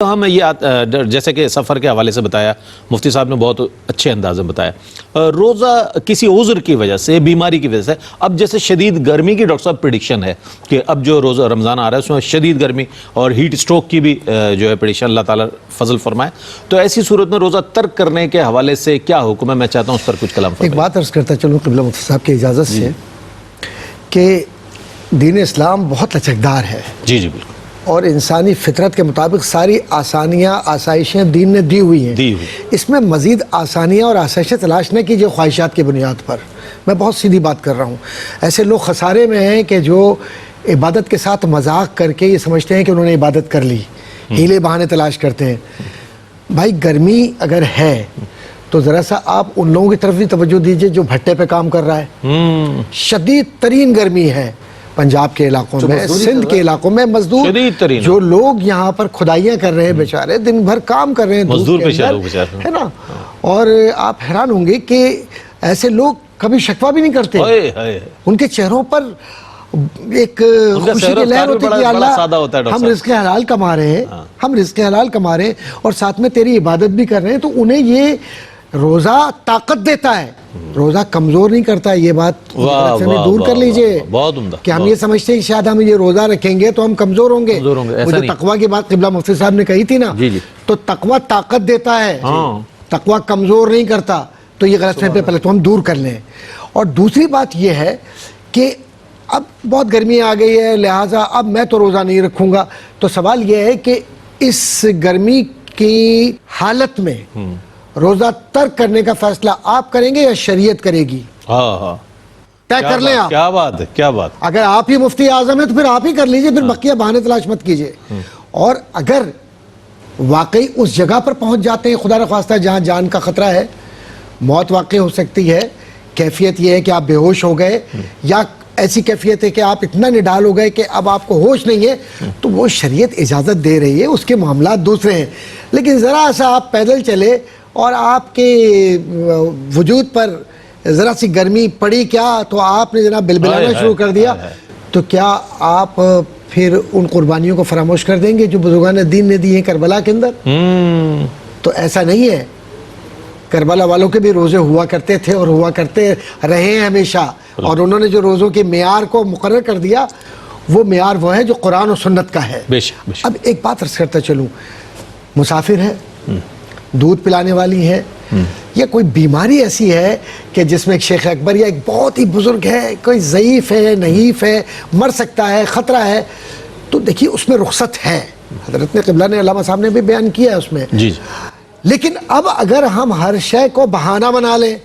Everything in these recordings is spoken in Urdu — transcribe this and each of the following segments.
ہم جیسے کہ سفر کے حوالے سے بتایا، مفتی صاحب نے بہت اچھے انداز میں بتایا، روزہ کسی عذر کی وجہ سے، بیماری کی وجہ سے، اب جیسے شدید گرمی کی ڈاکٹر صاحب پریڈکشن ہے کہ اب جو روزہ رمضان آ رہا ہے اس میں شدید گرمی اور ہیٹ سٹروک کی بھی جو ہے پریڈکشن اللہ تعالیٰ فضل فرمائے، تو ایسی صورت میں روزہ ترک کرنے کے حوالے سے کیا حکم ہے؟ میں چاہتا ہوں اس پر کچھ کلام فرمائیں۔ ایک بات عرض کرتا چلوں قبلہ مفتی صاحب کی اجازت سے کہ دین اسلام بہت لچکدار ہے، جی جی بالکل، اور انسانی فطرت کے مطابق ساری آسانیاں آسائشیں دین نے دی ہوئی ہیں۔ اس میں مزید آسانیاں اور آسائشیں تلاش نہ کیجیے خواہشات کی بنیاد پر۔ میں بہت سیدھی بات کر رہا ہوں، ایسے لوگ خسارے میں ہیں کہ جو عبادت کے ساتھ مذاق کر کے یہ سمجھتے ہیں کہ انہوں نے عبادت کر لی، ہیلے بہانے تلاش کرتے ہیں۔ بھائی گرمی اگر ہے تو ذرا سا آپ ان لوگوں کی طرف بھی توجہ دیجئے جو بھٹے پہ کام کر رہا ہے۔ شدید ترین گرمی ہے پنجاب کے علاقوں میں، سندھ کے علاقوں میں، مزدور جو لوگ یہاں پر کھدائیاں کر رہے ہیں بیچارے، دن بھر کام کر رہے ہیں مزدور ہے نا، اور آپ حیران ہوں گے کہ ایسے لوگ کبھی شکوہ بھی نہیں کرتے، ان کے چہروں پر ایک خوشی کی لہر ہوتی ہے کہ اللہ ہم رزق حلال کما رہے ہیں، ہم رزق حلال کما رہے ہیں اور ساتھ میں تیری عبادت بھی کر رہے ہیں، تو انہیں یہ روزہ طاقت دیتا ہے، روزہ کمزور نہیں کرتا۔ یہ بات سے دور کر لیجئے کہ ہم یہ سمجھتے ہیں کہ شاید ہم یہ روزہ رکھیں گے تو ہم کمزور ہوں گے۔ وہ جو تقویٰ کی بات قبلہ مفتی صاحب نے کہی تھی نا، تو تقویٰ طاقت دیتا ہے، تقویٰ کمزور نہیں کرتا، تو یہ غلط فہمی پہلے تو ہم دور کر لیں۔ اور دوسری بات یہ ہے کہ اب بہت گرمی آ گئی ہے لہٰذا اب میں تو روزہ نہیں رکھوں گا، تو سوال یہ ہے کہ اس گرمی کی حالت میں روزہ ترک کرنے کا فیصلہ آپ کریں گے یا شریعت کرے گی؟ طے کر لیں آپ۔ کیا بات ہے، کیا بات۔ اگر آپ ہی مفتی اعظم ہیں تو پھر آپ ہی کر لیجئے، پھر بقیہ بہانے تلاش مت کیجئے۔ اور اگر واقعی اس جگہ پر پہنچ جاتے ہیں خدا نخواستہ جہاں جان کا خطرہ ہے، موت واقع ہو سکتی ہے، کیفیت یہ ہے کہ آپ بے ہوش ہو گئے یا ایسی کیفیت ہے کہ آپ اتنا نڈال ہو گئے کہ اب آپ کو ہوش نہیں ہے، تو وہ شریعت اجازت دے رہی ہے، اس کے معاملات دوسرے ہیں۔ لیکن ذرا سا آپ پیدل چلے اور آپ کے وجود پر ذرا سی گرمی پڑی کیا تو آپ نے جناب بلبلانا شروع کر دیا، تو کیا آپ پھر ان قربانیوں کو فراموش کر دیں گے جو بزرگان دین نے دی ہیں کربلا کے اندر؟ تو ایسا نہیں ہے، کربلا والوں کے بھی روزے ہوا کرتے تھے اور ہوا کرتے رہے ہیں ہمیشہ، اور انہوں نے جو روزوں کے معیار کو مقرر کر دیا وہ معیار وہ ہے جو قرآن و سنت کا ہے۔ اب ایک بات عرض کرتا چلوں، مسافر ہے، دودھ پلانے والی ہے، یا کوئی بیماری ایسی ہے کہ جس میں ایک شیخ اکبر یا ایک بہت ہی بزرگ ہے، کوئی ضعیف ہے، نحیف ہے، مر سکتا ہے، خطرہ ہے، تو دیکھیے اس میں رخصت ہے، حضرت نے قبلہ نے علامہ صاحب نے بھی بیان کیا ہے اس میں۔ لیکن اب اگر ہم ہر شے کو بہانہ بنا لیں،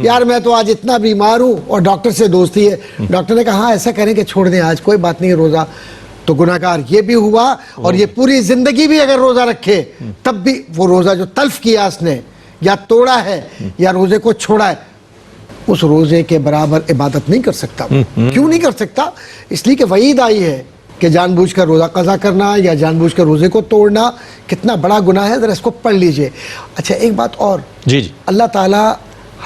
یار میں تو آج اتنا بیمار ہوں اور ڈاکٹر سے دوستی ہے، ڈاکٹر نے کہا ہاں ایسا کریں کہ چھوڑ دیں آج، کوئی بات نہیں روزہ، تو گناہگار یہ بھی ہوا، اور یہ پوری زندگی بھی اگر روزہ رکھے تب بھی وہ روزہ جو تلف کیا اس نے یا توڑا ہے یا روزے کو چھوڑا ہے، اس روزے کے برابر عبادت نہیں کر سکتا۔ کیوں نہیں کر سکتا؟ اس لیے کہ وعید آئی ہے کہ جان بوجھ کر روزہ قضا کرنا یا جان بوجھ کر روزے کو توڑنا کتنا بڑا گناہ ہے، ذرا اس کو پڑھ لیجئے۔ اچھا ایک بات اور، اللہ تعالیٰ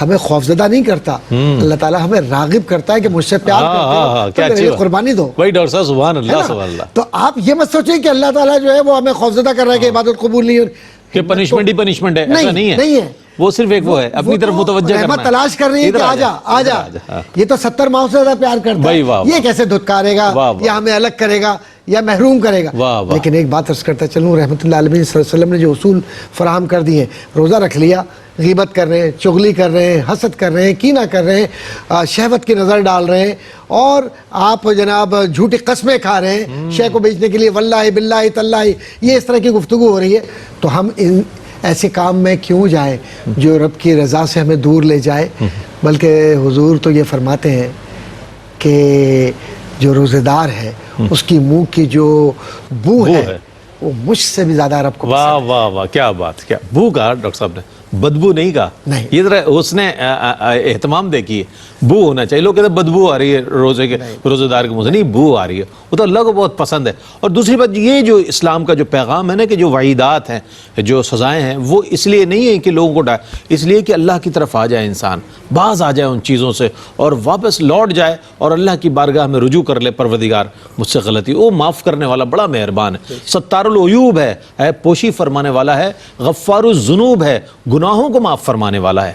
ہمیں خوفزدہ نہیں کرتا، اللہ تعالیٰ ہمیں راغب کرتا ہے کہ مجھ سے پیار کرتے ہو تو میرے قربانی دو۔ وہی ڈاکٹر صاحب سبحان اللہ سبحان اللہ۔ تو آپ یہ مت سوچیں کہ اللہ تعالیٰ جو ہے وہ ہمیں خوفزدہ کر رہا ہے کہ عبادت قبول نہیں ہو، کہ پنشمنٹ ہی پنشمنٹ ہے، ایسا نہیں ہے، وہ صرف ایک وہ ہے اپنی طرف متوجہ کرنا ہے، رحمت تلاش کر رہی ہے کہ آجا آجا، یہ تو 70 ماہ سے زیادہ پیار کرتا ہے، یہ کیسے دھتکارے گا یا ہمیں الگ کرے گا یا محروم کرے گا۔ لیکن ایک بات عرض کرتا چلوں، رحمت اللہ علیہ صلی اللہ علیہ وسلم نے جو اصول فراہم کر دیے، روزہ رکھ لیا، غیبت کر رہے ہیں، چغلی کر رہے ہیں، حسد کر رہے ہیں، کینہ کر رہے ہیں، شہوت کی نظر ڈال رہے ہیں، اور آپ جناب جھوٹی قسمیں کھا رہے ہیں شے کو بیچنے کے لیے، واللہ باللہ تاللہ، یہ اس طرح کی گفتگو ہو رہی ہے، تو ہم ان ایسے کام میں کیوں جائیں جو رب کی رضا سے ہمیں دور لے جائے؟ بلکہ حضور تو یہ فرماتے ہیں کہ جو روزے دار ہے اس کی منہ کی جو بو ہے وہ مجھ سے بھی زیادہ رب کو پسند ہے۔ واہ واہ واہ، کیا بات، کیا بو کہا ڈاکٹر صاحب نے۔ بدبو نہیں کہا. نہیں. یہ ذرا اس نے اہتمام دیکھیے, بو ہونا چاہیے. لوگ کہتے ہیں بدبو آ رہی ہے روزے دار کے منہ سے. نہیں, بو آ رہی ہے, وہ تو اللہ کو بہت پسند ہے. اور دوسری بات یہ جو اسلام کا جو پیغام ہے نا, کہ جو وعیدات ہیں, جو سزائیں ہیں, وہ اس لیے نہیں ہے کہ لوگوں کو اس لیے کہ اللہ کی طرف آ جائے انسان, باز آ جائے ان چیزوں سے اور واپس لوٹ جائے اور اللہ کی بارگاہ میں رجوع کر لے, پروردگار مجھ سے غلطی, وہ معاف کرنے والا بڑا مہربان ہے, ستار العیوب ہے, پوشی فرمانے والا ہے, غفار الذنوب ہے, گناہوں کو معاف فرمانے والا ہے.